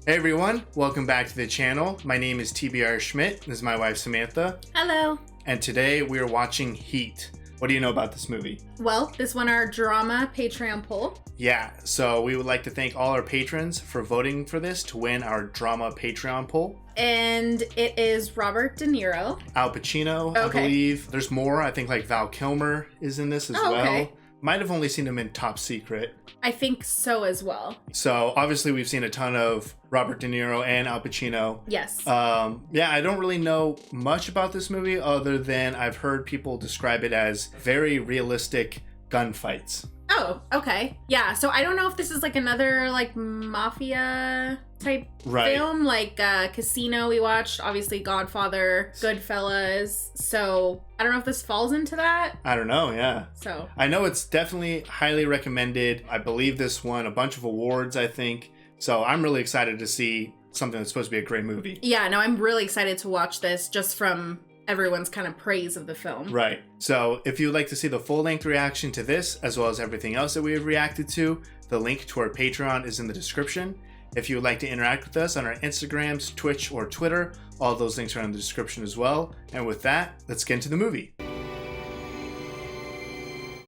Hey everyone, welcome back to the channel. My name is TBR Schmitt. This is my wife Samantha. Hello. And today we are watching Heat. What do you know about this movie? Well, this won our drama Patreon poll. Yeah, so we would like to thank all our patrons for voting for this to win our drama Patreon poll. And it is Robert De Niro. Al Pacino, I believe. There's more. I think like Val Kilmer is in this as well. Okay. Might have only seen him in Top Secret. I think so as well. So obviously we've seen a ton of Robert De Niro and Al Pacino. Yes. Yeah, I don't really know much about this movie other than I've heard people describe it as very realistic gunfights. Oh, okay. Yeah, so I don't know if this is like another like mafia type film, like Casino we watched, obviously Godfather, Goodfellas. So I don't know if this falls into that. I don't know, yeah. So I know it's definitely highly recommended. I believe this won a bunch of awards, I think. So I'm really excited to see something that's supposed to be a great movie. Yeah, no, I'm really excited to watch this just from everyone's kind of praise of the film. Right. So if you would like to see the full-length reaction to this, as well as everything else that we have reacted to, the link to our Patreon is in the description. If you would like to interact with us on our Instagrams, Twitch, or Twitter, all those links are in the description as well. And with that, let's get into the movie.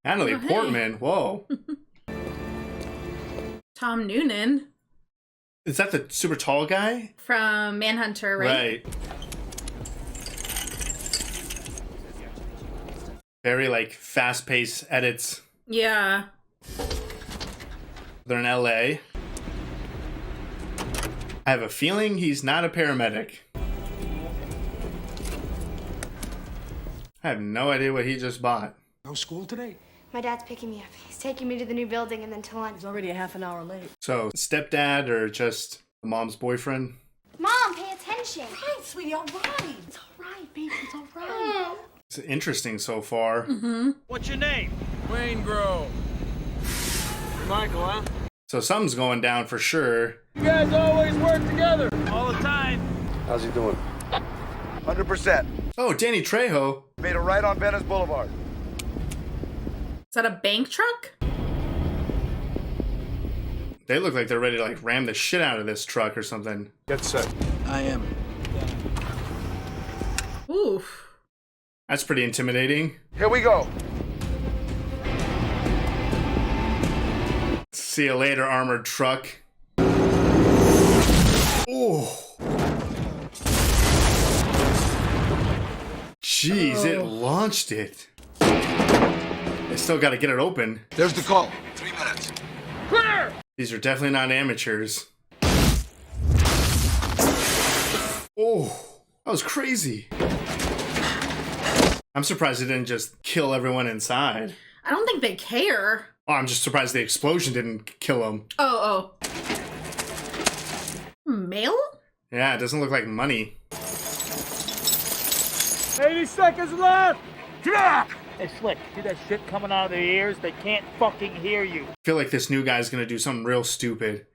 Natalie Portman, whoa. Tom Noonan. Is that the super tall guy? From Manhunter, right? Right. Very like fast-paced edits. Yeah. They're in LA. I have a feeling he's not a paramedic. I have no idea what he just bought. No school today? My dad's picking me up. He's taking me to the new building and then to lunch. He's already a half an hour late. So, stepdad or just the mom's boyfriend? Mom, pay attention. Right, sweetie, all right. It's all right, baby, it's all right. It's interesting so far. Mm-hmm. What's your name? Wayne Grove. Michael, huh? So something's going down for sure. You guys always work together. All the time. How's he doing? 100%. Oh, Danny Trejo. Made a right on Venice Boulevard. Is that a bank truck? They look like they're ready to like ram the shit out of this truck or something. Get set. I am. Oof. That's pretty intimidating. Here we go. See you later, armored truck. Oh. Jeez, it launched it. They still got to get it open. There's the call. 3 minutes. Clear! These are definitely not amateurs. Oh, that was crazy. I'm surprised it didn't just kill everyone inside. I don't think they care. Oh, I'm just surprised the explosion didn't kill them. Oh. Mail? Yeah, it doesn't look like money. 80 seconds left! Hey, Slick, see that shit coming out of their ears? They can't fucking hear you. I feel like this new guy's gonna do something real stupid.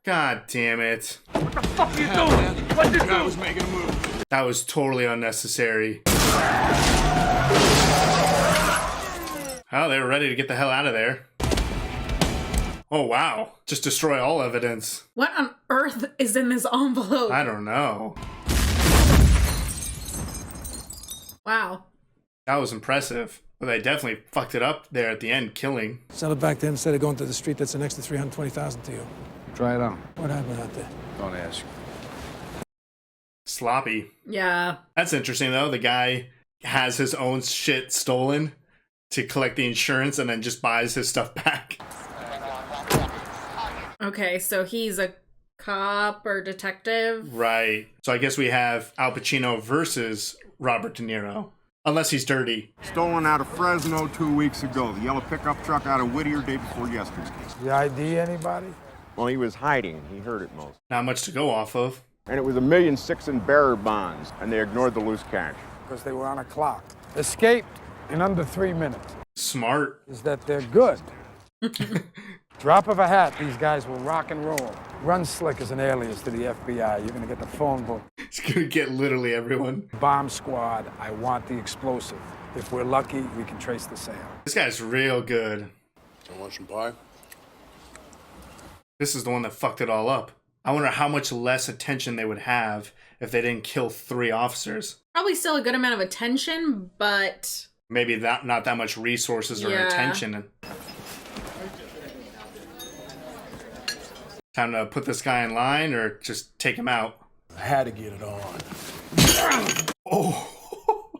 God damn it. What the fuck are you doing? What'd you do? I was making a move. That was totally unnecessary. Oh, they were ready to get the hell out of there. Oh, wow. Just destroy all evidence. What on earth is in this envelope? I don't know. Wow. That was impressive. But they definitely fucked it up there at the end, killing. Sell it back to him instead of going to the street. That's an extra $320,000 to you. Try it on. What happened out there? Don't ask. Sloppy. Yeah. That's interesting, though. The guy has his own shit stolen to collect the insurance and then just buys his stuff back. Okay, so he's a cop or detective? Right. So I guess we have Al Pacino versus Robert De Niro. Unless he's dirty. Stolen out of Fresno 2 weeks ago. The yellow pickup truck out of Whittier day before yesterday. You ID anybody? Well, he was hiding. He heard it most. Not much to go off of. And it was $1.6 million in bearer bonds, and they ignored the loose cash. Because they were on a clock. Escaped in under 3 minutes. Smart. Is that they're good. Drop of a hat, these guys will rock and roll. Run Slick as an alias to the FBI. You're gonna get the phone book. It's gonna get literally everyone. Bomb squad, I want the explosive. If we're lucky, we can trace the sale. This guy's real good. Want some pie? This is the one that fucked it all up. I wonder how much less attention they would have if they didn't kill 3 officers. Probably still a good amount of attention, but maybe not that much resources or attention. Time to put this guy in line or just take him out. I had to get it on. Oh,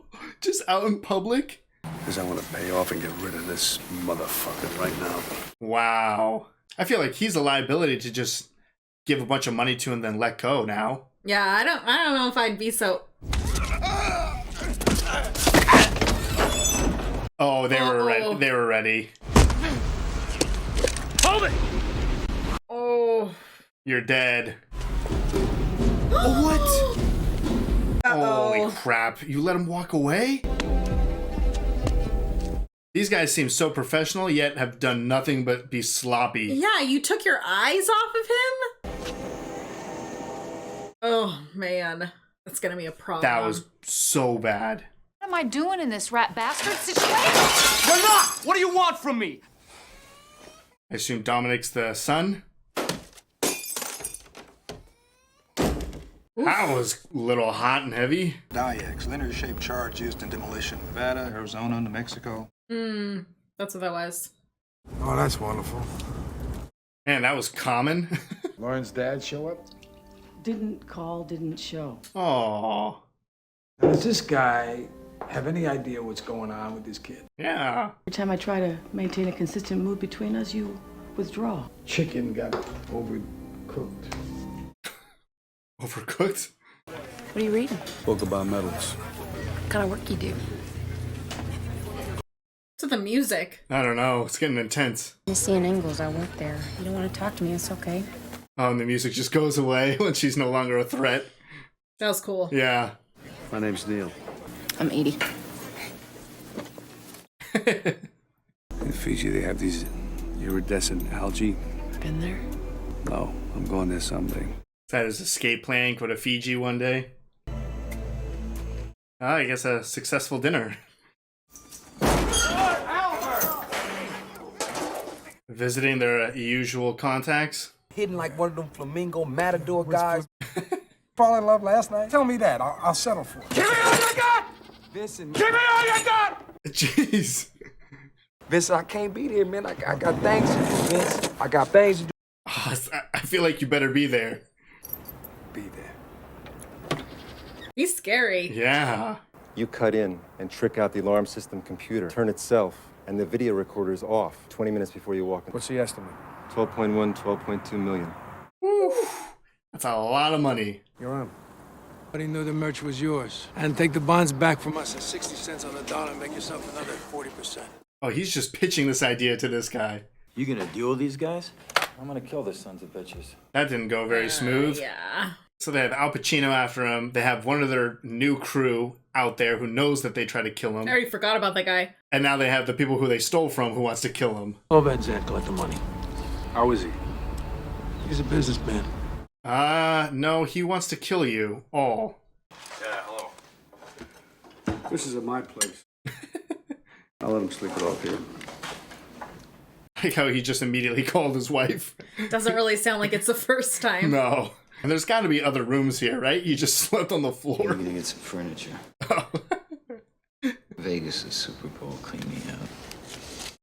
just out in public? Because I want to pay off and get rid of this motherfucker right now. Wow. I feel like he's a liability to just give a bunch of money to and then let go now. Yeah, I don't know if I'd be so. Oh, they were ready. They were ready. Hold it! Oh. You're dead. What? Holy crap. You let him walk away? These guys seem so professional, yet have done nothing but be sloppy. Yeah, you took your eyes off of him? Oh, man. That's gonna be a problem. That was so bad. What am I doing in this rat bastard situation? You're not! What do you want from me? I assume Dominic's the son? That was a little hot and heavy. Diex, linear-shaped charge used in demolition. Nevada, Arizona, New Mexico. That's what that was. Oh, that's wonderful. Man, that was common. Lauren's dad show up? Didn't call, didn't show. Aww. Now, does this guy have any idea what's going on with this kid? Yeah. Every time I try to maintain a consistent mood between us, you withdraw. Chicken got overcooked. Overcooked? What are you reading? Book about metals. What kind of work you do? To the music. I don't know. It's getting intense. Missy and Ingalls, I work there. You don't want to talk to me, it's okay. Oh, and the music just goes away when she's no longer a threat. That was cool. Yeah. My name's Neil. I'm 80. In Fiji, they have these iridescent algae. Been there? No, I'm going there someday. Is that his escape plan? Go to Fiji one day? I guess a successful dinner. Visiting their usual contacts. Hidden like one of them flamingo matador guys. Fall in love last night? Tell me that. I'll settle for it. Give me all you got! Vincent. Give me all you got! Jeez. Vincent, I can't be there, man. I got things to do, Vince. I got things to do. Oh, I feel like you better be there. Be there. He's scary. Yeah. You cut in and trick out the alarm system computer, turn itself, and the video recorder's off 20 minutes before you walk in. What's the estimate? 12.1, 12.2 million. Woo. That's a lot of money. You're on. Everybody knew the merch was yours. And take the bonds back from us at 60 cents on the dollar and make yourself another 40%. Oh, he's just pitching this idea to this guy. You gonna duel these guys? I'm gonna kill the sons of bitches. That didn't go very smooth. Yeah. So they have Al Pacino after him. They have one of their new crew out there who knows that they try to kill him. I already forgot about that guy. And now they have the people who they stole from who wants to kill him. Overhead Zed collect the money. How is he? He's a businessman. No, he wants to kill you all. Yeah, hello. This is at my place. I'll let him sleep it off here. Like how he just immediately called his wife. Doesn't really sound like it's the first time. No. And there's got to be other rooms here, right? You just slept on the floor. I'm gonna get some furniture. Vegas is Super Bowl, clean me out.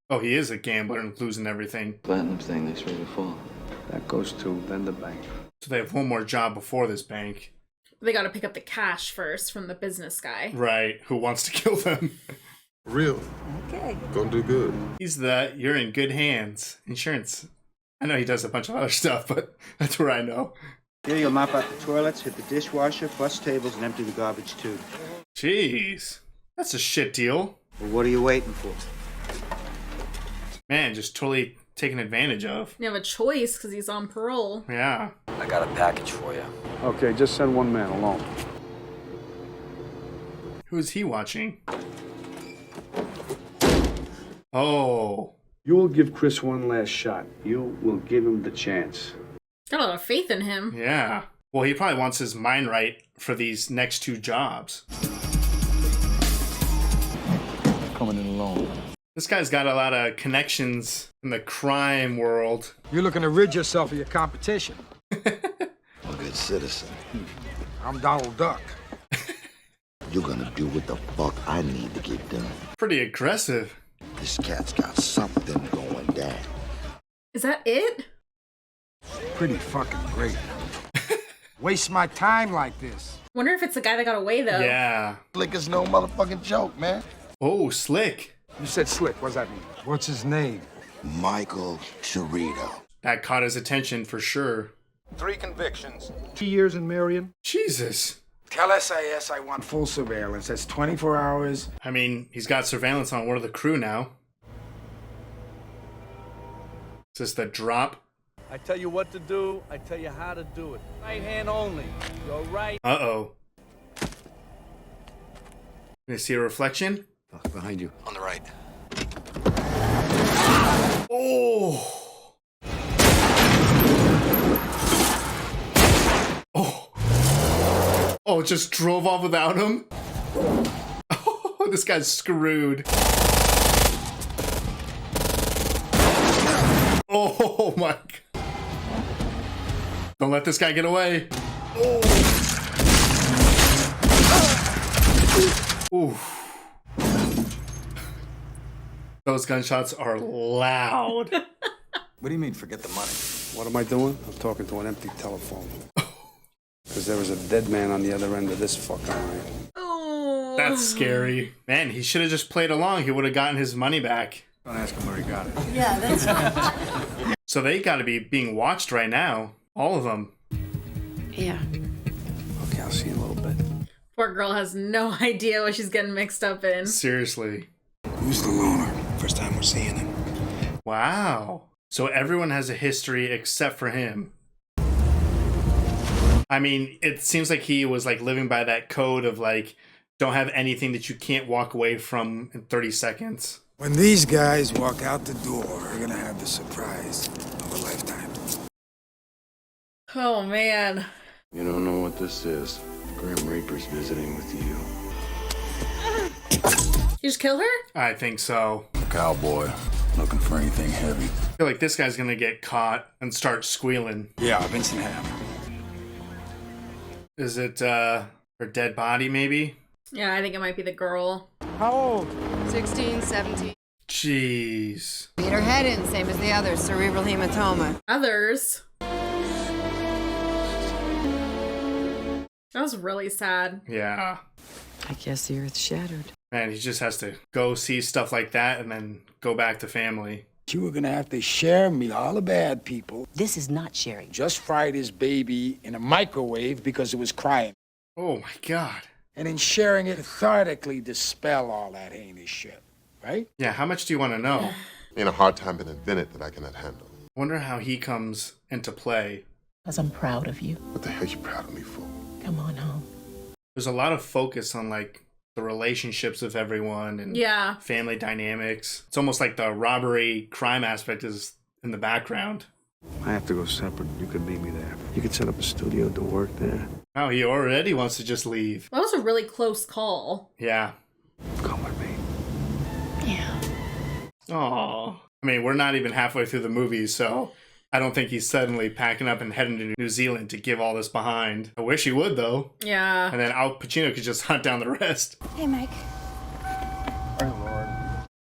Oh, he is a gambler and losing everything. Platinum thing next ready to fall. That goes to then the bank. So they have one more job before this bank. They gotta pick up the cash first from the business guy. Right. Who wants to kill them? Real. Okay. Gonna do good. He's the you're in good hands. Insurance. I know he does a bunch of other stuff, but that's where I know. Here you'll mop out the toilets, hit the dishwasher, bust tables, and empty the garbage too. Jeez. That's a shit deal. Well, what are you waiting for? Man, just totally taken advantage of. You have a choice because he's on parole. Yeah. I got a package for you. Okay, just send one man alone. Who's he watching? Oh. You will give Chris one last shot. You will give him the chance. Got a lot of faith in him. Yeah. Well, he probably wants his mind right for these next 2 jobs. Coming in alone. This guy's got a lot of connections in the crime world. You're looking to rid yourself of your competition. I'm a good citizen. I'm Donald Duck. You're gonna do what the fuck I need to get done. Pretty aggressive. This cat's got something going down. Is that it? Pretty fucking great. Waste my time like this. Wonder if it's the guy that got away though. Yeah. Slick is no motherfucking joke, man. Oh, Slick. You said Slick. What does that mean? What's his name? Michael Chirito. That caught his attention for sure. 3 convictions. 2 years in Marion. Jesus. Tell SAS I want full surveillance. That's 24 hours. I mean, he's got surveillance on one of the crew now. Is this the drop? I tell you what to do, I tell you how to do it. Right hand only. Go right. Uh-oh. You see a reflection? Fuck, behind you. On the right. Oh! Oh! Oh, just drove off without him? Oh, this guy's screwed. Oh my God. Don't let this guy get away. Oh. Oof. Those gunshots are loud. What do you mean, forget the money? What am I doing? I'm talking to an empty telephone. Because there was a dead man on the other end of this fucking line. Oh. That's scary. Man, he should have just played along. He would have gotten his money back. Don't ask him where he got it. Yeah, that's right. So they got to be being watched right now. All of them. Yeah. Okay, I'll see you in a little bit. Poor girl has no idea what she's getting mixed up in. Seriously. Who's the loner? First time we're seeing him. Wow. So everyone has a history except for him. I mean, it seems like he was like living by that code of like, don't have anything that you can't walk away from in 30 seconds. When these guys walk out the door, you're gonna have the surprise of a lifetime. Oh man. You don't know what this is. Grim Reaper's visiting with you. You just kill her? I think so. Cowboy, looking for anything heavy. I feel like this guy's gonna get caught and start squealing. Yeah, Vincent Ham. Is it her dead body maybe? Yeah, I think it might be the girl. How old? 16, 17. Jeez. Hit her head in, same as the others. Cerebral hematoma. Others? That was really sad. Yeah. I guess the earth shattered. Man, he just has to go see stuff like that and then go back to family. You were gonna have to share me all the bad people. This is not sharing. Just fried his baby in a microwave because it was crying. Oh my God. And in sharing it, cathartically dispel all that heinous shit, right? Yeah, how much do you want to know? Ain't a hard time been invented that I cannot handle. Wonder how he comes into play. Because I'm proud of you. What the hell you proud of me for? Come on home. There's a lot of focus on like the relationships of everyone and yeah, family dynamics. It's almost like the robbery crime aspect is in the background. I have to go separate. You could meet me there. You could set up a studio to work there. Oh, he already wants to just leave. that was a really close call. Yeah. Come with me. Yeah. Oh. I mean, we're not even halfway through the movie, so I don't think he's suddenly packing up and heading to New Zealand to give all this behind. I wish he would, though. Yeah. And then Al Pacino could just hunt down the rest. Hey, Mike. Oh, Lord.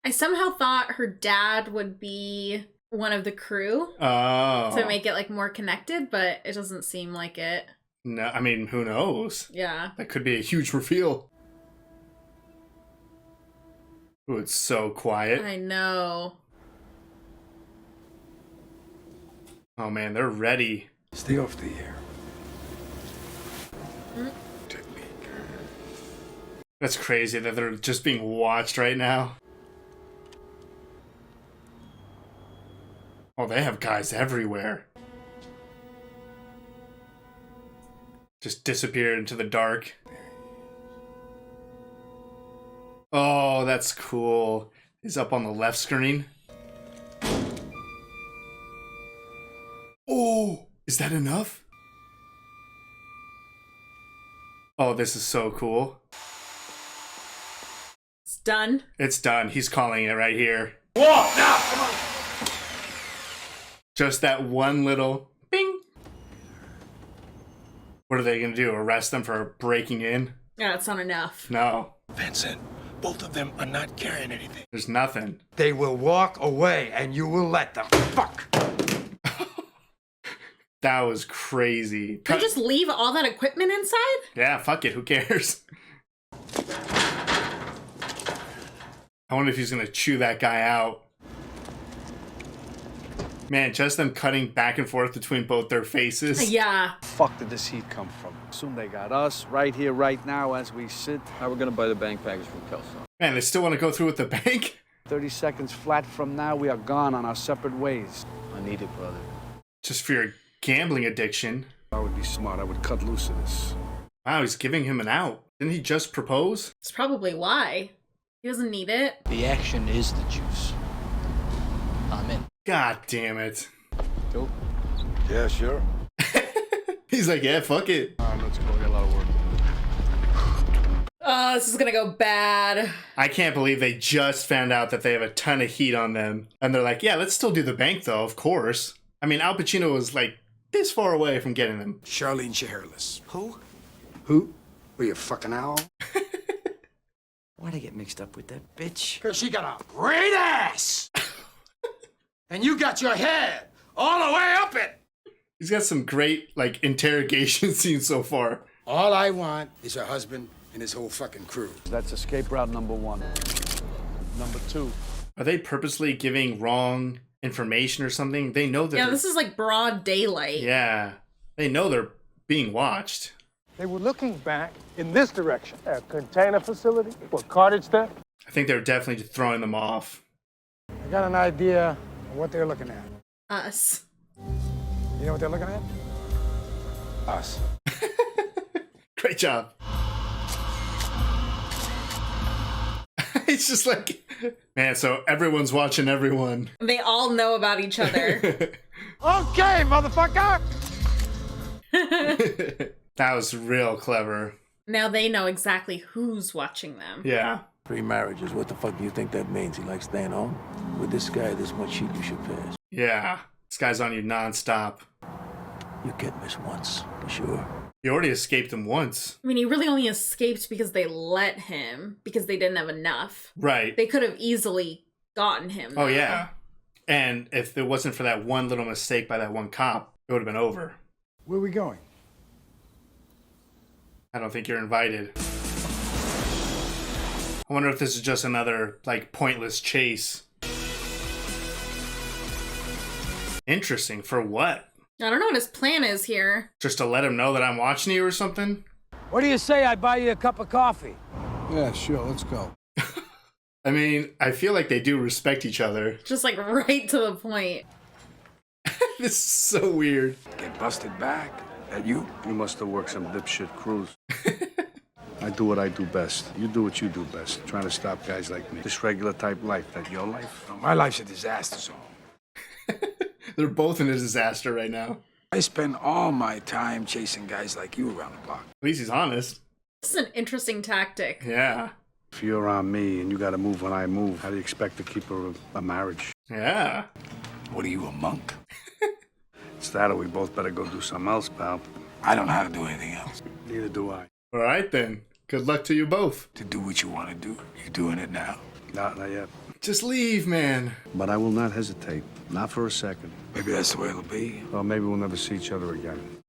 I somehow thought her dad would be one of the crew Oh. to make it like more connected, but it doesn't seem like it. No, I mean, who knows? Yeah. That could be a huge reveal. Ooh, it's so quiet. I know. Oh man, they're ready. Stay off the air. That's crazy that they're just being watched right now. Oh, they have guys everywhere. Just disappear into the dark. Oh, that's cool. He's up on the left screen. Oh, is that enough? Oh, this is so cool. done. It's done. He's calling it right here. Walk now. Come on. Just that one little bing. What are they going to do? Arrest them for breaking in? Yeah, it's not enough. No. Vincent, both of them are not carrying anything. There's nothing. They will walk away, and you will let them. Fuck! That was crazy. They just leave all that equipment inside? Yeah, fuck it. Who cares? I wonder if he's going to chew that guy out. Man, just them cutting back and forth between both their faces. Yeah. Fuck did this heat come from? Assume they got us right here, right now, as we sit. How we're gonna buy the bank package from Kelso? Man, they still want to go through with the bank? 30 seconds flat from now, we are gone on our separate ways. I need it, brother. Just for your gambling addiction. I would be smart. I would cut loose of this. Wow, he's giving him an out. Didn't he just propose? It's probably why. He doesn't need it. The action is the juice. I'm in. God damn it. Go. Yeah, sure. He's like, yeah, fuck it. All right, let's go. We got a lot of work. Oh, this is gonna go bad. I can't believe they just found out that they have a ton of heat on them. And they're like, yeah, let's still do the bank though, of course. I mean, Al Pacino was like this far away from getting them. Charlene Shairless. Who? Who? Were you a fucking owl? Why'd I get mixed up with that bitch? Because she got a great ass! And you got your head all the way up it! He's got some great, like, interrogation scenes so far. All I want is her husband and his whole fucking crew. That's escape route number 1. Number 2. Are they purposely giving wrong information or something? They know that. Yeah, this is like broad daylight. Yeah. They know they're being watched. They were looking back in this direction. A container facility or cartage theft. I think they're definitely throwing them off. I got an idea of what they're looking at. Us. You know what they're looking at? Us. Great job. It's just like, man, so everyone's watching everyone. They all know about each other. Okay, motherfucker! That was real clever. Now they know exactly who's watching them. Yeah. 3 marriages, what the fuck do you think that means? He likes staying home? With this guy, this much heat you should pass. Yeah. This guy's on you nonstop. You can't miss once, for sure. He already escaped him once. I mean, he really only escaped because they let him, because they didn't have enough. Right. They could have easily gotten him. Oh, though. yeah. And if it wasn't for that one little mistake by that one cop, it would have been over. Where are we going? I don't think you're invited. I wonder if this is just another, like, pointless chase. Interesting. For what? I don't know what his plan is here. Just to let him know that I'm watching you or something? What do you say I buy you a cup of coffee? Yeah, sure. Let's go. I mean, I feel like they do respect each other. Just like right to the point. This is so weird. Get busted back. That you? You must have worked some dipshit cruise. I do what I do best. You do what you do best. Trying to stop guys like me. This regular type life, that your life? Oh, my life's a disaster zone. They're both in a disaster right now. I spend all my time chasing guys like you around the block. At least he's honest. This is an interesting tactic. Yeah. If you're on me and you gotta move when I move, how do you expect to keep a marriage? Yeah. What are you, a monk? It's that or we both better go do something else, pal. I don't know how to do anything else. Neither do I. All right, then. Good luck to you both. To do what you want to do. You're doing it now. Not yet. Just leave, man. But I will not hesitate. Not for a second. Maybe that's the way it'll be. Or maybe we'll never see each other again.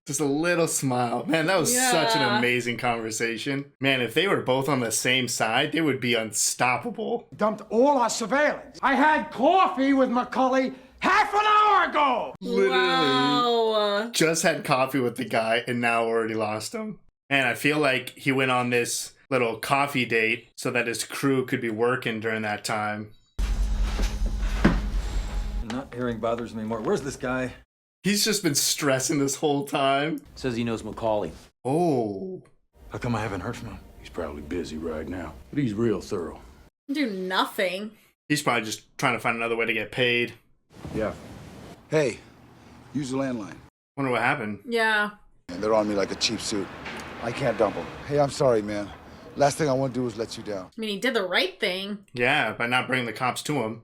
Just a little smile. Man, that was such an amazing conversation. Man, if they were both on the same side, they would be unstoppable. Dumped all our surveillance. I had coffee with McCully half an hour ago! Literally. Wow. Just had coffee with the guy and now already lost him. And I feel like he went on this little coffee date so that his crew could be working during that time. Not hearing bothers me more. Where's this guy? He's just been stressing this whole time. Says he knows Macaulay. Oh. How come I haven't heard from him? He's probably busy right now, but he's real thorough. Do nothing. He's probably just trying to find another way to get paid. Yeah. Hey, use the landline. Wonder what happened. Yeah. And they're on me like a cheap suit. I can't dump them. Hey, I'm sorry, man. Last thing I want to do is let you down. I mean, he did the right thing. Yeah, by not bringing the cops to him.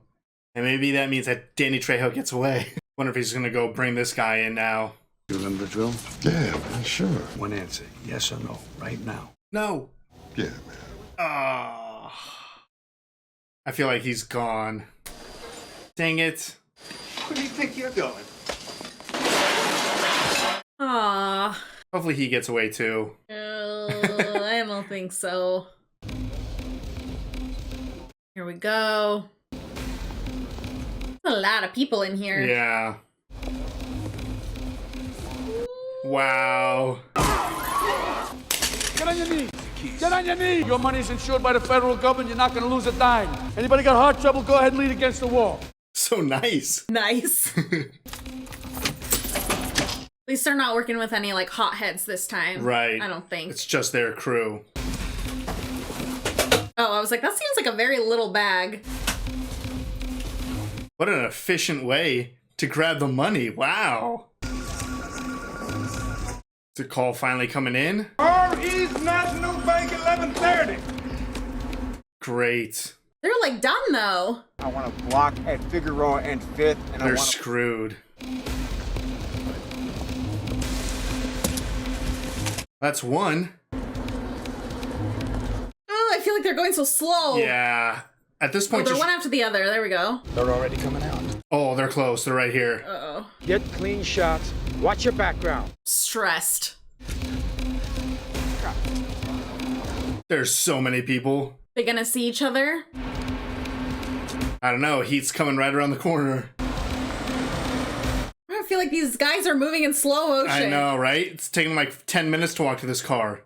And maybe that means that Danny Trejo gets away. Wonder if he's gonna go bring this guy in now. You remember the drill? Yeah, man, sure. One answer, yes or no, right now. No. Yeah, man. Ah. I feel like he's gone. Dang it. Where do you think you're going? Ah. Hopefully he gets away too. I don't think so. Here we go. There's a lot of people in here. Yeah. Wow. Get on your knees. Get on your knees. Your money's insured by the federal government. You're not going to lose a dime. Anybody got heart trouble, go ahead and lean against the wall. So nice. Nice. At least they're not working with any, like, hotheads this time. Right. I don't think. It's just their crew. Oh, I was like, that seems like a very little bag. What an efficient way to grab the money. Wow. Is the call finally coming in? Far East National Bank, 1130. Great. They're, like, done, though. I want to block at Figueroa and 5th. And They're screwed. That's one. Oh, I feel like they're going so slow. Yeah. At this point, they're one after the other. There we go. They're already coming out. Oh, they're close. They're right here. Uh-oh. Get clean shots. Watch your background. Stressed. There's so many people. They gonna see each other? I don't know. Heat's coming right around the corner. I feel like these guys are moving in slow motion. I know, right? It's taking like 10 minutes to walk to this car.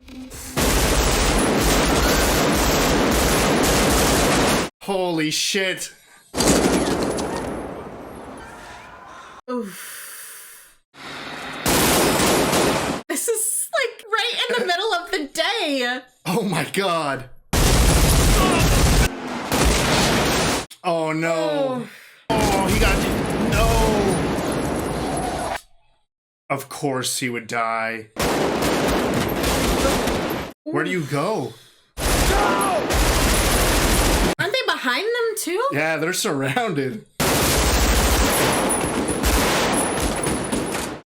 Holy shit. Oof. This is like right in the middle of the day. Oh my god. Oh no. Oh, he got... No. Of course he would die. Where do you go? Aren't they behind them too? Yeah, they're surrounded.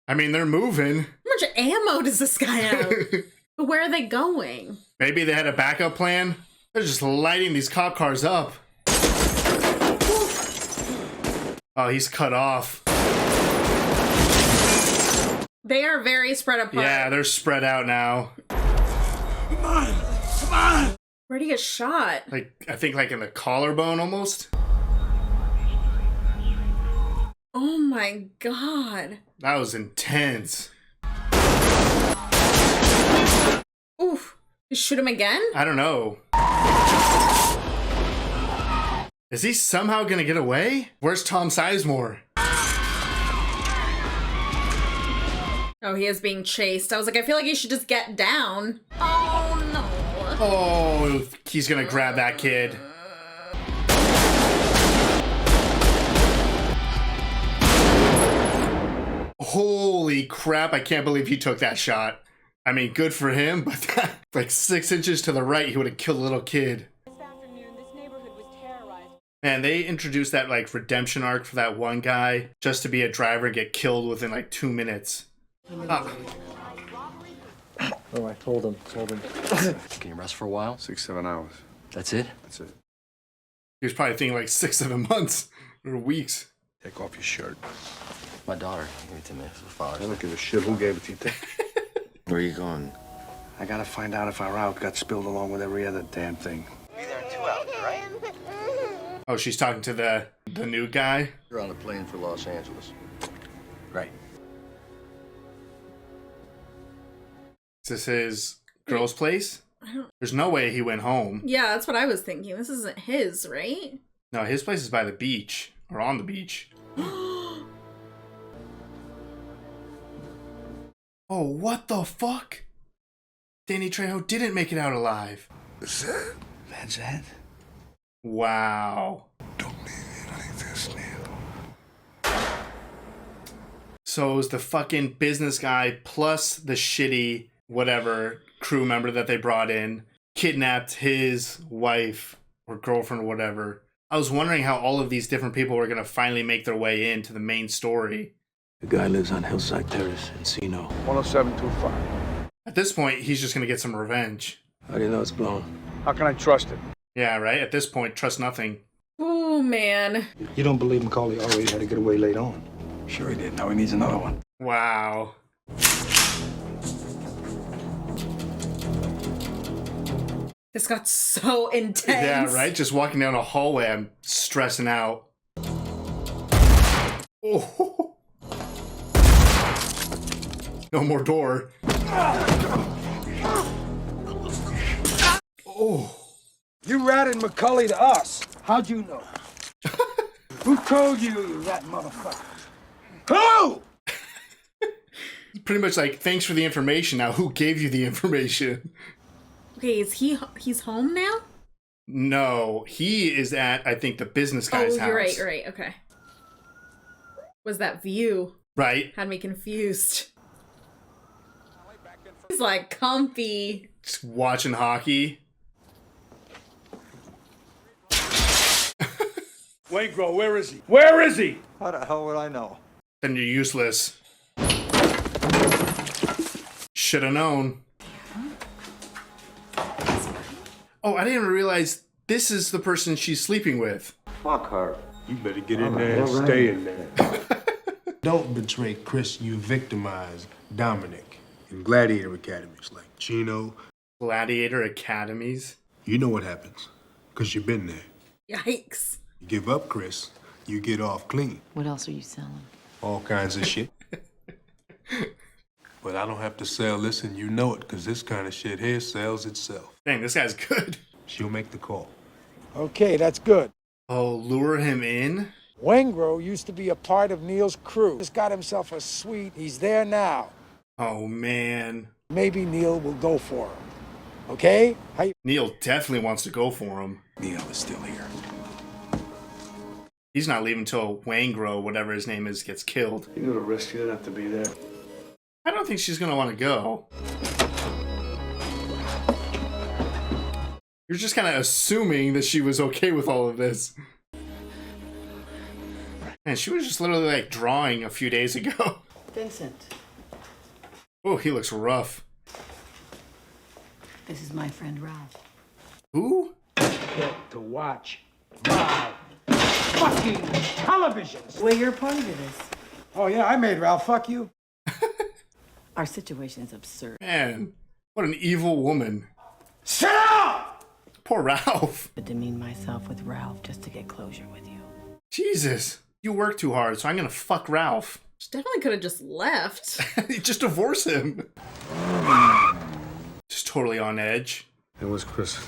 I mean, they're moving. How much ammo does this guy have? But where are they going? Maybe they had a backup plan. They're just lighting these cop cars up. Oh, he's cut off. They are very spread apart. Yeah, they're spread out now. Come on. Come on. Where'd he get shot? Like, I think like in the collarbone almost. Oh my god. That was intense. Oof. You shoot him again? I don't know. Is he somehow gonna get away? Where's Tom Sizemore? Oh, he is being chased. I was like, I feel like he should just get down. Oh no. Oh, he's gonna grab that kid. Holy crap, I can't believe he took that shot. I mean, good for him, but that, like 6 inches to the right, he would have killed a little kid. Man, they introduced that like redemption arc for that one guy just to be a driver and get killed within like 2 minutes. Oh, I told him. Can you rest for a while? 6-7 hours. That's it? That's it. He was probably thinking like 6-7 months or weeks. Take off your shirt. My daughter gave it to me for Father's I don't give a shit who gave it to you. Where are you going? I gotta find out if our route got spilled along with every other damn thing. Be there in 2 hours, right? Oh, she's talking to the new guy? You're on a plane for Los Angeles. Right. Is this his girl's place? There's no way he went home. Yeah, that's what I was thinking. This isn't his, right? No, his place is by the beach. Or on the beach. Oh, what the fuck? Danny Trejo didn't make it out alive. That's it. That's it. Wow. Don't leave it like this, Neil. So it was the fucking business guy plus the shitty whatever crew member that they brought in. kidnapped his wife or girlfriend or whatever. I was wondering how all of these different people were going to finally make their way into the main story. The guy lives on Hillside Terrace, Encino. 10725. At this point, he's just going to get some revenge. How do you know it's blown? How can I trust it? Yeah, right? At this point, trust nothing. Oh, man. You don't believe Macaulay already had a getaway late on? Sure he did. Now he needs another one. Wow. This got so intense. Yeah, right? Just walking down a hallway, I'm stressing out. Oh. No more door. Oh. You ratted Macaulay to us. How'd you know? Who told you, you rat motherfucker? Who? Pretty much like, thanks for the information. Now, who gave you the information? Okay, he's home now? No, he is at, I think, the business guy's house. Oh, you're right, okay. Was that view? Right. Had me confused. He's like comfy. Just watching hockey. Waingro, where is he? Where is he? How the hell would I know? Then you're useless. Should've known. Oh, I didn't even realize this is the person she's sleeping with. Fuck her. You better get in there and stay in there. Don't betray Chris. You victimize Dominic in gladiator academies like Chino. Gladiator academies? You know what happens, because you've been there. Yikes. You give up Chris, you get off clean. What else are you selling? All kinds of shit. But I don't have to sell this, and you know it, because this kind of shit here sells itself. Dang, this guy's good. She'll make the call. Okay, that's good. Oh, lure him in? Waingro used to be a part of Neil's crew. Just got himself a suite. He's there now. Oh, man. Maybe Neil will go for him. Okay? Neil definitely wants to go for him. Neil is still here. He's not leaving until Waingro, whatever his name is, gets killed. You know the risk. You don't have to be there. I don't think she's gonna want to go. You're just kind of assuming that she was okay with all of this. And she was just literally like drawing a few days ago. Vincent, Oh, he looks rough. this is my friend Ralph. Who? Get to watch my fucking televisions. Well, you're a part of this. Oh, yeah, I made Ralph fuck you. Our situation is absurd. Man, what an evil woman. Sit down! Poor Ralph. I demean myself with Ralph just to get closure with you. Jesus. You work too hard, so I'm gonna fuck Ralph. She definitely could have just left. Just divorce him. Just totally on edge. It was Chris.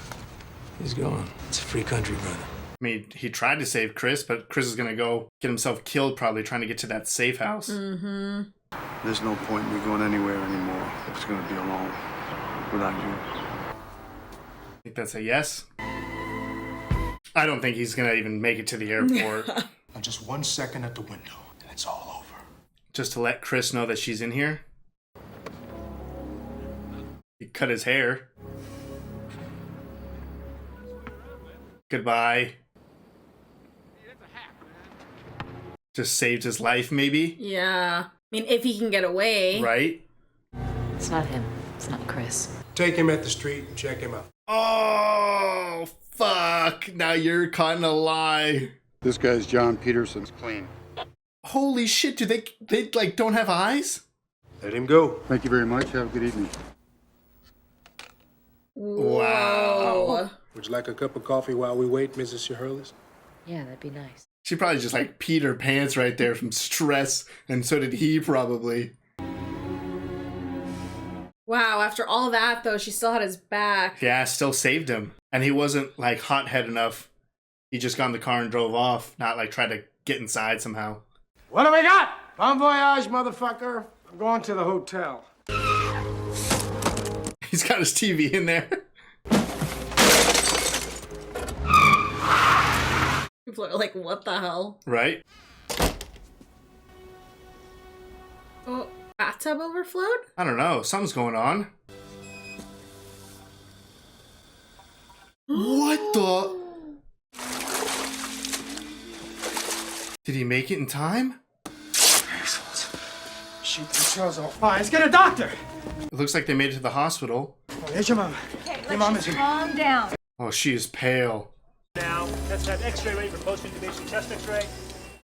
He's gone. It's a free country, brother. I mean, he tried to save Chris, but Chris is gonna go get himself killed probably trying to get to that safe house. Mm-hmm. There's no point in me going anywhere anymore. It's gonna be alone without you. I think that's a yes. I don't think he's gonna even make it to the airport. Now just 1 second at the window, and it's all over. Just to let Chris know that she's in here. He cut his hair. Goodbye. Just saved his life, maybe? Yeah. I mean, if he can get away. Right? It's not him. It's not Chris. Take him at the street and check him out. Oh, fuck. Now you're caught in a lie. This guy's John Peterson's clean. Holy shit, do they like don't have eyes? Let him go. Thank you very much. Have a good evening. Wow. Would you like a cup of coffee while we wait, Mrs. Shirley's? Yeah, that'd be nice. She probably just like peed her pants right there from stress, and so did he probably. Wow, after all that though, she still had his back. Yeah, still saved him. And he wasn't like hothead enough. He just got in the car and drove off, not like tried to get inside somehow. What do we got? Bon voyage, motherfucker. I'm going to the hotel. He's got his TV in there. People are like, what the hell? Right? Oh, bathtub overflowed? I don't know. Something's going on. Did he make it in time? Assholes. Shoot the trails off. Fine, let's get a doctor. It looks like they made it to the hospital. Oh, there's your mom. Okay, Your mom let's is just calm down. Oh, she is pale. Now, let's have x-ray ready for post-intubation chest x-ray.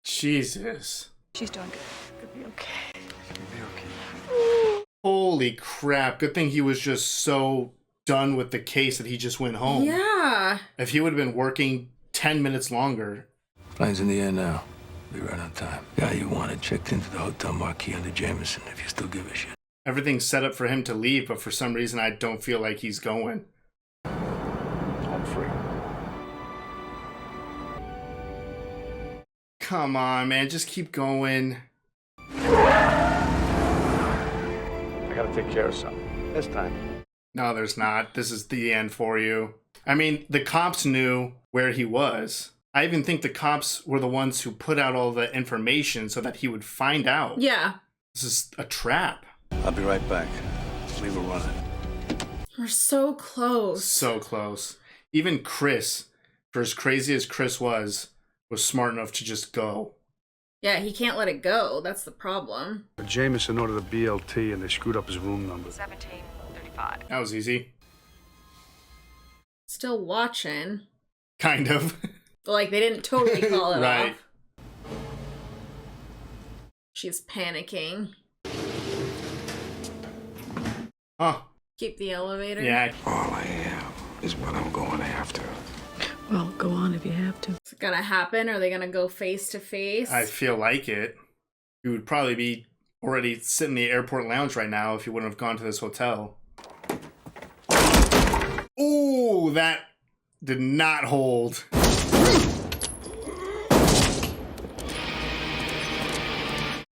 Jesus. She's doing good. Could be okay. Holy crap. Good thing he was just so done with the case that he just went home. Yeah. If he would have been working 10 minutes longer. Plane's in the air now. Be right on time. Guy you wanted checked into the hotel marquee under Jameson, if you still give a shit. Everything's set up for him to leave, but for some reason I don't feel like he's going. I'm free. Come on, man. Just keep going. I gotta take care of something. This time. No, there's not. This is the end for you. I mean, the cops knew where he was. I even think the cops were the ones who put out all the information so that he would find out. Yeah. This is a trap. I'll be right back. Leave her running. We're so close. So close. Even Chris, for as crazy as Chris was smart enough to just go. Yeah, he can't let it go. That's the problem. Jameson ordered a BLT and they screwed up his room number. 1735. That was easy. Still watching. Kind of. Like, they didn't totally call it right. off. She's panicking. Huh. Keep the elevator. Yeah. All I have is what I'm going after. Well, go on if you have to. Is it gonna happen? Are they gonna go face to face? I feel like it. You would probably be already sitting in the airport lounge right now if you wouldn't have gone to this hotel. Ooh, that did not hold.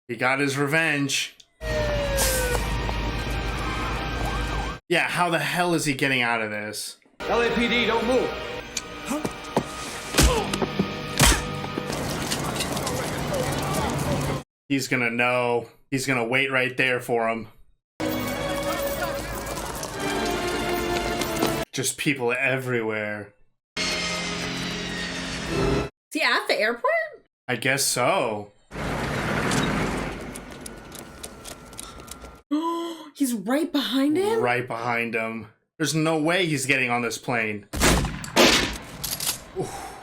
He got his revenge. Yeah, how the hell is he getting out of this? LAPD, don't move. He's gonna know. He's gonna wait right there for him. Just people everywhere. Is he at the airport? I guess so. He's right behind him? Right behind him. There's no way he's getting on this plane. Oof.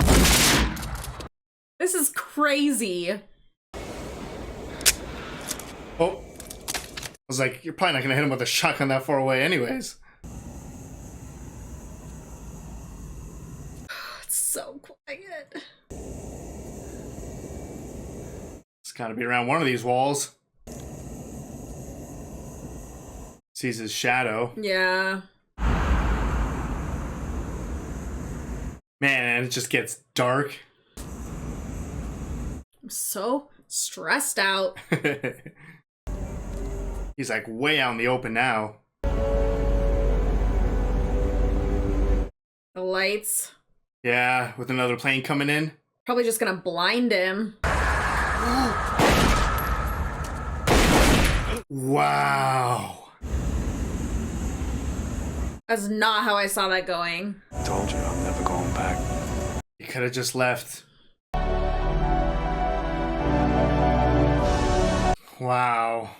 This is crazy. Oh. I was like, you're probably not gonna hit him with a shotgun that far away anyways. It's so quiet. It's gotta be around one of these walls. Sees his shadow. Yeah. Man, it just gets dark. I'm so stressed out. He's like way out in the open now. The lights. Yeah, with another plane coming in. Probably just gonna blind him. Wow. That's not how I saw that going. I told you I'm never going back. He could have just left. Wow.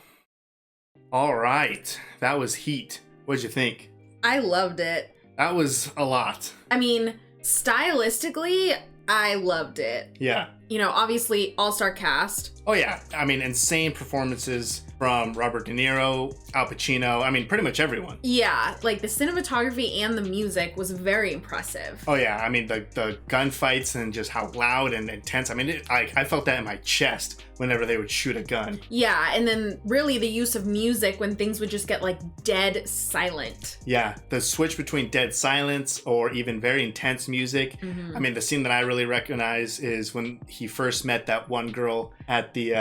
All right. That was heat. What'd you think? I loved it. That was a lot. I mean, stylistically, I loved it. Yeah. You know, obviously, all-star cast. Oh, yeah. I mean, insane performances from Robert De Niro, Al Pacino. I mean, pretty much everyone. Yeah, like the cinematography and the music was very impressive. Oh, yeah. I mean, the gunfights and just how loud and intense. I mean, I felt that in my chest whenever they would shoot a gun. Yeah, and then really the use of music when things would just get like dead silent. Yeah, the switch between dead silence or even very intense music. Mm-hmm. I mean, the scene that I really recognize is when he first met that one girl at the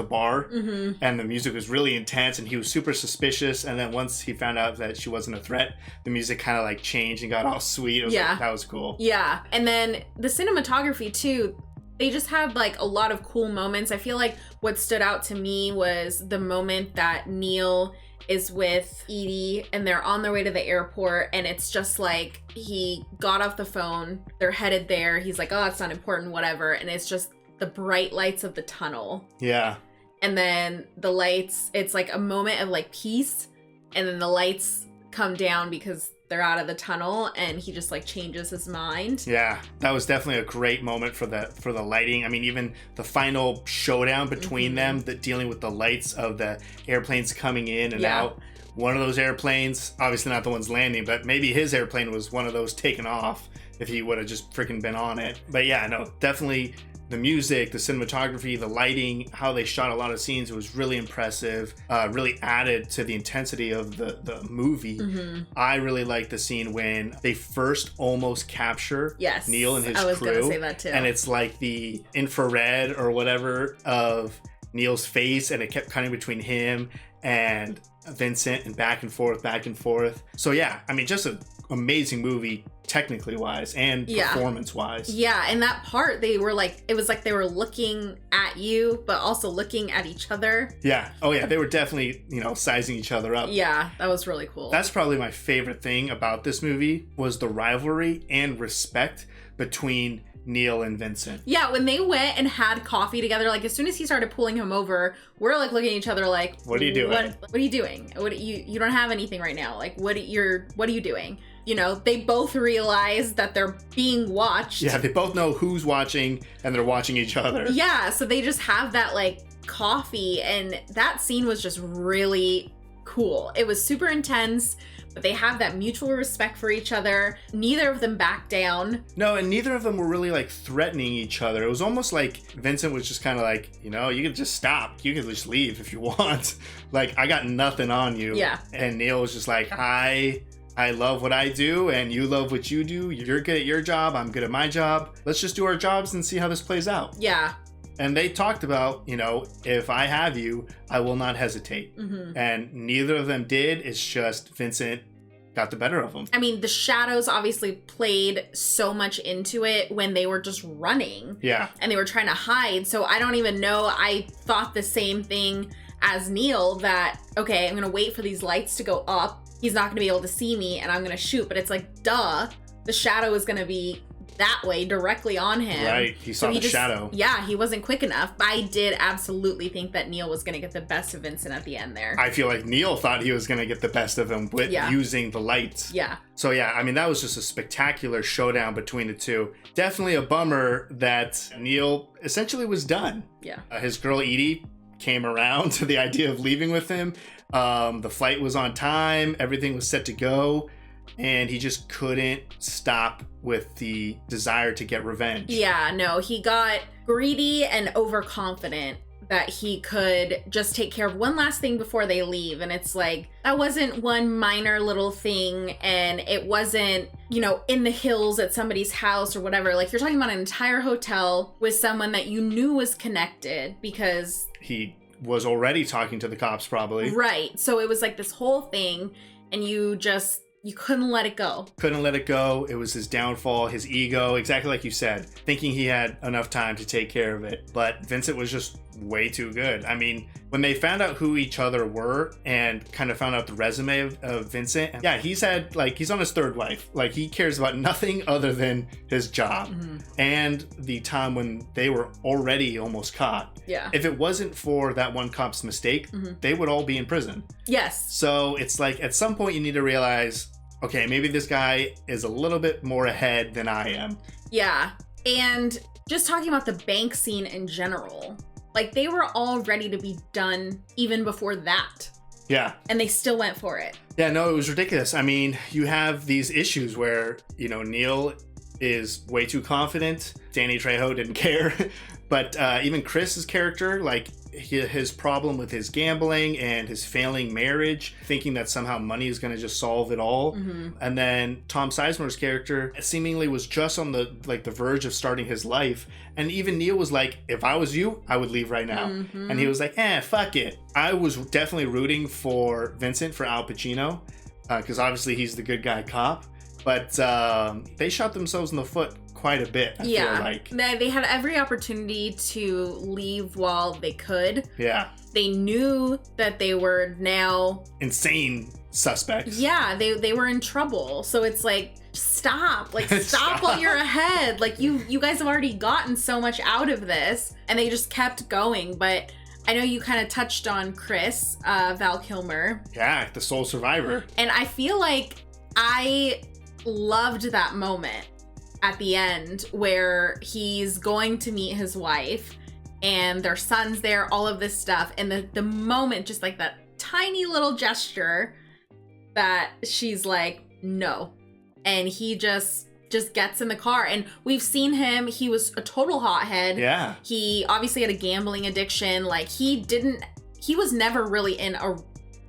bar, mm-hmm. and the music was really intense and he was super suspicious, and then once he found out that she wasn't a threat, the music kind of like changed and got all sweet. Yeah. Like, that was cool. Yeah, and then the cinematography too, they just had like a lot of cool moments. I feel like what stood out to me was the moment that Neil is with Edie and they're on their way to the airport, and it's just like he got off the phone, they're headed there, he's like, oh, it's not important, whatever, and it's just the bright lights of the tunnel. Yeah. And then the lights, it's like a moment of like peace, and then the lights come down because they're out of the tunnel, and he just like changes his mind. Yeah, that was definitely a great moment for the lighting. I mean, even the final showdown between them, dealing with the lights of the airplanes coming in and out. One of those airplanes, obviously not the ones landing, but maybe his airplane was one of those taken off if he would have just freaking been on it. But yeah, no, definitely the music, the cinematography, the lighting, how they shot a lot of scenes, it was really impressive. Really added to the intensity of the movie. I really like the scene when they first almost capture Neil and his crew. I was gonna say that too. And it's like the infrared or whatever of Neil's face, and it kept cutting between him and Vincent and back and forth. So yeah, I mean, just an amazing movie technically wise and performance wise. Yeah, and that part, they were like, it was like they were looking at you but also looking at each other. Yeah. Oh yeah, they were definitely, sizing each other up. Yeah, that was really cool. That's probably my favorite thing about this movie was the rivalry and respect between Neil and Vincent. Yeah, when they went and had coffee together, like as soon as he started pulling him over, we're like looking at each other like, what are you doing? What are you doing? You don't have anything right now. Like what are you doing? They both realize that they're being watched. Yeah, they both know who's watching and they're watching each other. Yeah, so they just have that like coffee, and that scene was just really cool. It was super intense, but they have that mutual respect for each other. Neither of them backed down. No, and neither of them were really like threatening each other. It was almost like Vincent was just kind of like, you can just stop. You can just leave if you want. Like, I got nothing on you. Yeah. And Neil was just like, I love what I do and you love what you do. You're good at your job. I'm good at my job. Let's just do our jobs and see how this plays out. Yeah. And they talked about, if I have you, I will not hesitate. And neither of them did. It's just Vincent got the better of them. I mean, the shadows obviously played so much into it when they were just running. Yeah. And they were trying to hide. So I don't even know. I thought the same thing as Neil, that, okay, I'm going to wait for these lights to go up. He's not going to be able to see me and I'm going to shoot. But it's like, duh, the shadow is going to be that way directly on him. Right. He saw the shadow. Yeah, he wasn't quick enough. But I did absolutely think that Neil was going to get the best of Vincent at the end there. I feel like Neil thought he was going to get the best of him with using the lights. Yeah. So yeah, I mean, that was just a spectacular showdown between the two. Definitely a bummer that Neil essentially was done. Yeah. His girl Edie came around to the idea of leaving with him. The flight was on time. Everything was set to go. And he just couldn't stop with the desire to get revenge. Yeah, no, he got greedy and overconfident that he could just take care of one last thing before they leave. And it's like, that wasn't one minor little thing. And it wasn't, in the hills at somebody's house or whatever. Like, you're talking about an entire hotel with someone that you knew was connected because he was already talking to the cops probably. Right. So it was like this whole thing, and you couldn't let it go. Couldn't let it go. It was his downfall, his ego, exactly like you said, thinking he had enough time to take care of it. But Vincent was just way too good. I mean, when they found out who each other were and kind of found out the resume of Vincent, yeah, he's on his third wife. Like, he cares about nothing other than his job. And the time when they were already almost caught. Yeah. If it wasn't for that one cop's mistake, they would all be in prison. Yes. So it's like, at some point you need to realize, okay, maybe this guy is a little bit more ahead than I am. Yeah. And just talking about the bank scene in general, like, they were all ready to be done even before that. Yeah. And they still went for it. Yeah, no, it was ridiculous. I mean, you have these issues where, Neil is way too confident. Danny Trejo didn't care. But even Chris's character, like, his problem with his gambling and his failing marriage, thinking that somehow money is going to just solve it all. And then Tom Sizemore's character seemingly was just on the verge of starting his life. And even Neil was like, if I was you, I would leave right now. And he was like, fuck it. I was definitely rooting for Vincent, for Al Pacino, because obviously he's the good guy cop. But they shot themselves in the foot quite a bit, I feel like. They had every opportunity to leave while they could. Yeah. They knew that they were now insane suspects. Yeah, they were in trouble. So it's like, stop. Like, stop while you're ahead. Like, you guys have already gotten so much out of this. And they just kept going. But I know you kind of touched on Chris, Val Kilmer. Yeah, the sole survivor. And I feel like I loved that moment at the end where he's going to meet his wife and their son's there, all of this stuff. And the moment, just like that tiny little gesture that she's like, no. And he just gets in the car. And we've seen him, he was a total hothead. Yeah. He obviously had a gambling addiction. Like, he was never really in a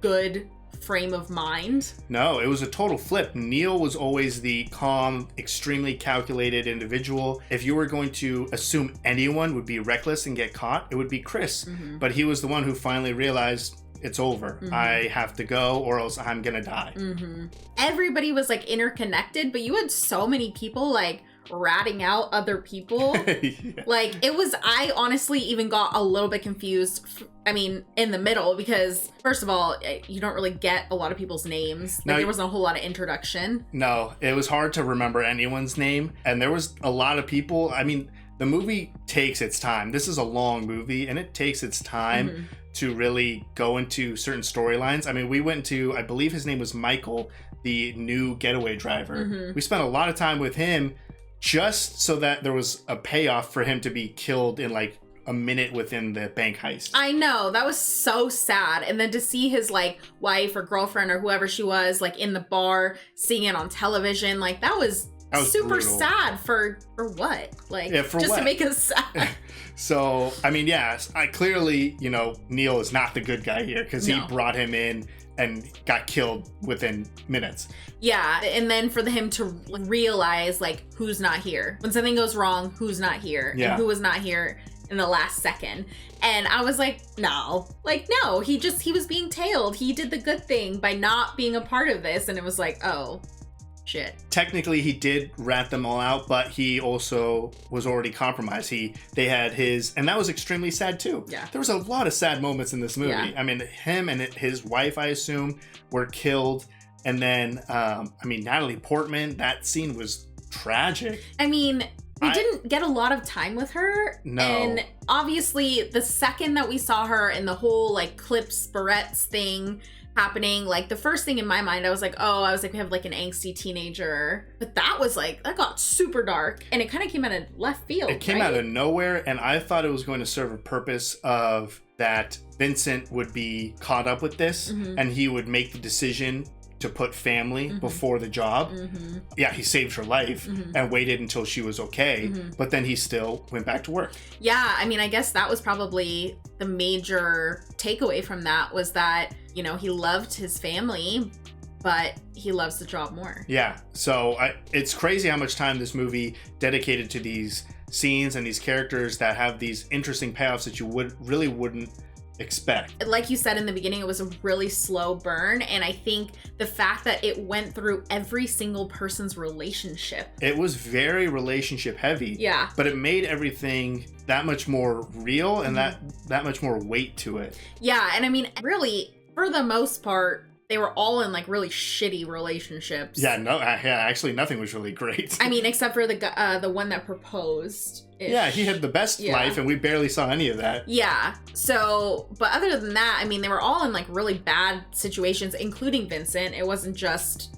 good frame of mind. No, it was a total flip. Neil was always the calm, extremely calculated individual. If you were going to assume anyone would be reckless and get caught, it would be Chris. Mm-hmm. But he was the one who finally realized, it's over. Mm-hmm. I have to go or else I'm gonna die. Mm-hmm. Everybody was like interconnected, but you had so many people like ratting out other people. Yeah. Like, I honestly even got a little bit confused. I mean, in the middle, because first of all, you don't really get a lot of people's names. Like, there wasn't a whole lot of introduction. No, it was hard to remember anyone's name. And there was a lot of people. I mean, the movie takes its time. This is a long movie and it takes its time to really go into certain storylines. I mean, we went to, I believe his name was Michael, the new getaway driver. We spent a lot of time with him just so that there was a payoff for him to be killed in like a minute within the bank heist. I know, that was so sad. And then to see his like wife or girlfriend or whoever she was like in the bar seeing it on television, like that was super brutal. Sad for what? Like, yeah, just to make us sad. So, I mean, yes, clearly, Neil is not the good guy here because he brought him in and got killed within minutes. Yeah, and then for him to realize, like, who's not here. When something goes wrong, who's not here? Yeah. And who was not here in the last second. And I was like, no. Like, no, he was being tailed. He did the good thing by not being a part of this. And it was like, oh, shit. Technically, he did rat them all out, but he also was already compromised. They had his, and that was extremely sad too. Yeah. There was a lot of sad moments in this movie. Yeah. I mean, him and his wife, I assume, were killed. And then, Natalie Portman, that scene was tragic. I mean, we didn't get a lot of time with her. No. And obviously, the second that we saw her in the whole, like, clips, barrettes thing happening, like, the first thing in my mind, I was like, we have, like, an angsty teenager. But that got super dark. And it kind of came out of left field, It came out of nowhere, and I thought it was going to serve a purpose of that Vincent would be caught up with this, and he would make the decision to put family before the job. Yeah, he saved her life and waited until she was okay, but then he still went back to work. Yeah, I mean, I guess that was probably the major takeaway from that, was that, he loved his family, but he loves the job more. Yeah, so it's crazy how much time this movie dedicated to these scenes and these characters that have these interesting payoffs that you wouldn't expect. Like you said in the beginning, it was a really slow burn, and I think the fact that it went through every single person's relationship. It was very relationship heavy. Yeah. But it made everything that much more real and that much more weight to it. Yeah, and I mean, really, for the most part, they were all in like really shitty relationships. Yeah, actually nothing was really great. I mean, except for the one that proposed. Yeah, he had the best life and we barely saw any of that. Yeah. So, but other than that, I mean, they were all in like really bad situations, including Vincent. It wasn't just,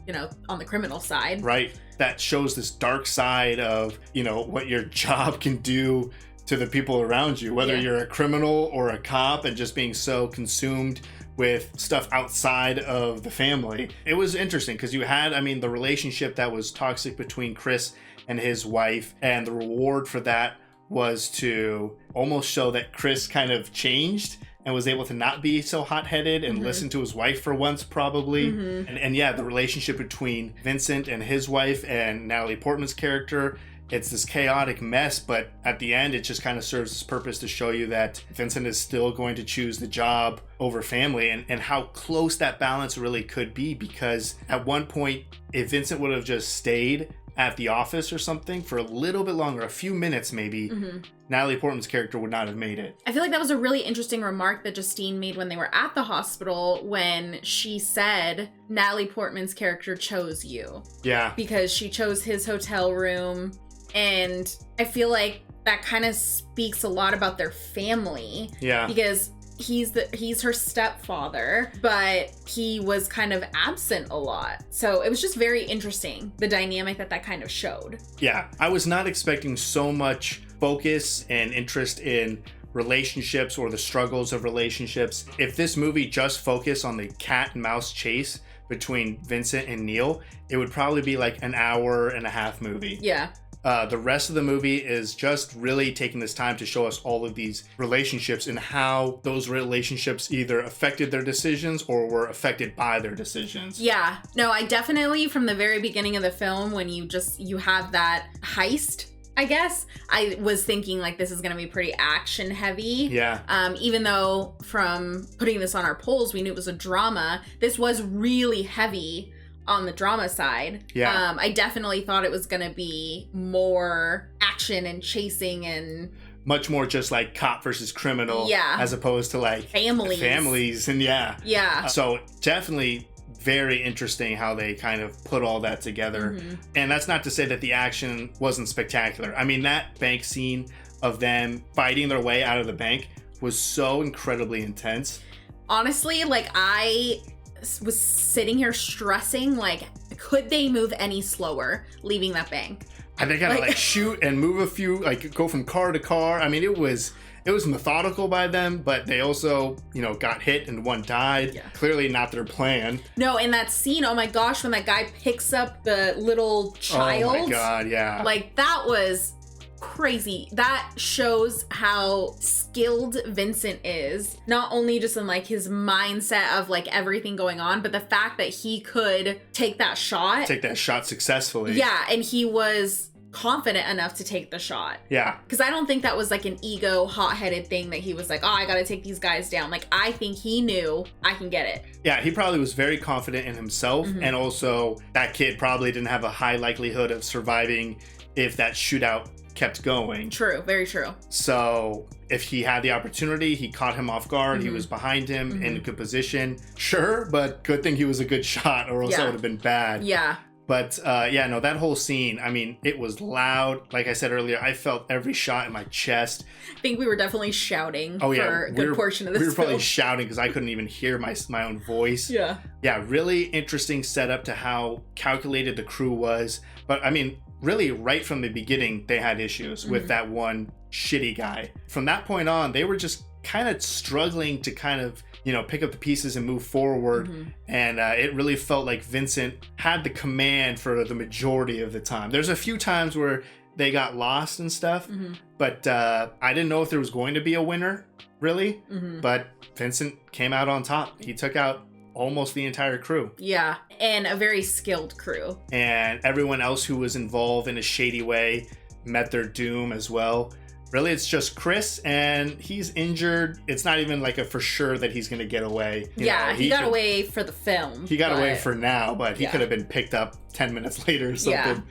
on the criminal side. Right. That shows this dark side of, what your job can do to the people around you, whether you're a criminal or a cop, and just being so consumed with stuff outside of the family. It was interesting because you had, the relationship that was toxic between Chris and his wife, and the reward for that was to almost show that Chris kind of changed and was able to not be so hot-headed and listen to his wife for once, probably. And yeah, the relationship between Vincent and his wife and Natalie Portman's character, it's this chaotic mess, but at the end, it just kind of serves its purpose to show you that Vincent is still going to choose the job over family, and how close that balance really could be, because at one point, if Vincent would have just stayed at the office or something for a little bit longer, a few minutes maybe, Natalie Portman's character would not have made it. I feel like that was a really interesting remark that Justine made when they were at the hospital, when she said Natalie Portman's character chose you. Yeah. Because she chose his hotel room. And I feel like that kind of speaks a lot about their family. Yeah. Because he's her stepfather, but he was kind of absent a lot. So it was just very interesting, the dynamic that kind of showed. Yeah, I was not expecting so much focus and interest in relationships or the struggles of relationships. If this movie just focused on the cat and mouse chase between Vincent and Neil, it would probably be like an hour and a half movie. Yeah. The rest of the movie is just really taking this time to show us all of these relationships and how those relationships either affected their decisions or were affected by their decisions. Yeah. No, I definitely, from the very beginning of the film, when you have that heist, I guess, I was thinking like this is going to be pretty action heavy. Yeah. Even though from putting this on our polls, we knew it was a drama, this was really heavy on the drama side. Yeah. I definitely thought it was gonna be more action and chasing and much more just like cop versus criminal. Yeah. As opposed to like families and yeah. So definitely very interesting how they kind of put all that together. And that's not to say that the action wasn't spectacular. I mean, that bank scene of them fighting their way out of the bank was so incredibly intense. Honestly, like I was sitting here stressing, like, could they move any slower leaving that bank? And they gotta like shoot and move a few, like go from car to car. I mean, it was methodical by them, but they also, got hit and one died. Yeah. Clearly not their plan. No, in that scene, oh my gosh, when that guy picks up the little child. Oh my God, yeah. Like that was crazy. That shows how skilled Vincent is, not only just in like his mindset of like everything going on, but the fact that he could take that shot successfully. Yeah, and he was confident enough to take the shot. Yeah. Because I don't think that was like an ego, hot-headed thing that he was like, oh, I gotta take these guys down. Like, I think he knew I can get it. Yeah, he probably was very confident in himself, and also that kid probably didn't have a high likelihood of surviving if that shootout kept going. True, very true. So if he had the opportunity, he caught him off guard. He was behind him in a good position. Sure, but good thing he was a good shot, or else that would have been bad. Yeah. But that whole scene, I mean, it was loud. Like I said earlier, I felt every shot in my chest. I think we were definitely shouting for a good portion of this We were probably film. shouting because I couldn't even hear my own voice. Yeah. Yeah, really interesting setup to how calculated the crew was. But I mean, really right from the beginning, they had issues with that one shitty guy. From that point on, they were just kind of struggling to kind of, pick up the pieces and move forward. And it really felt like Vincent had the command for the majority of the time. There's a few times where they got lost and stuff, but I didn't know if there was going to be a winner, really. But Vincent came out on top. He took out almost the entire crew. Yeah, and a very skilled crew. And everyone else who was involved in a shady way met their doom as well. Really, it's just Chris, and he's injured. It's not even like a for sure that he's going to get away. He got away for the film. He got away for now, but he could have been picked up 10 minutes later or something.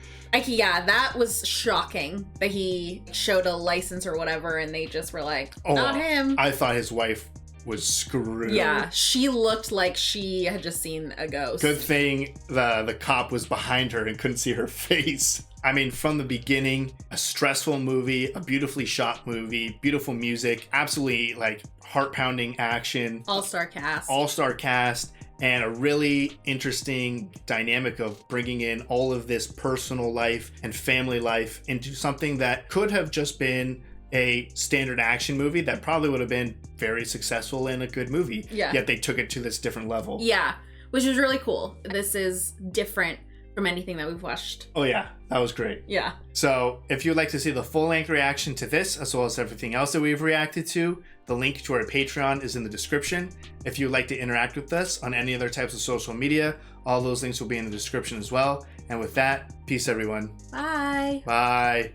Yeah, that was shocking that he showed a license or whatever, and they just were like, not him. I thought his wife was screwed. Yeah, she looked like she had just seen a ghost. Good thing the cop was behind her and couldn't see her face. I mean, from the beginning, a stressful movie, a beautifully shot movie, beautiful music, absolutely like heart-pounding action. All-star cast. And a really interesting dynamic of bringing in all of this personal life and family life into something that could have just been a standard action movie that probably would have been very successful and a good movie. Yeah. Yet they took it to this different level. Yeah, which is really cool. This is different from anything that we've watched. Oh yeah, that was great. Yeah. So if you'd like to see the full-length reaction to this, as well as everything else that we've reacted to, the link to our Patreon is in the description. If you'd like to interact with us on any other types of social media, all those links will be in the description as well. And with that, peace everyone. Bye. Bye.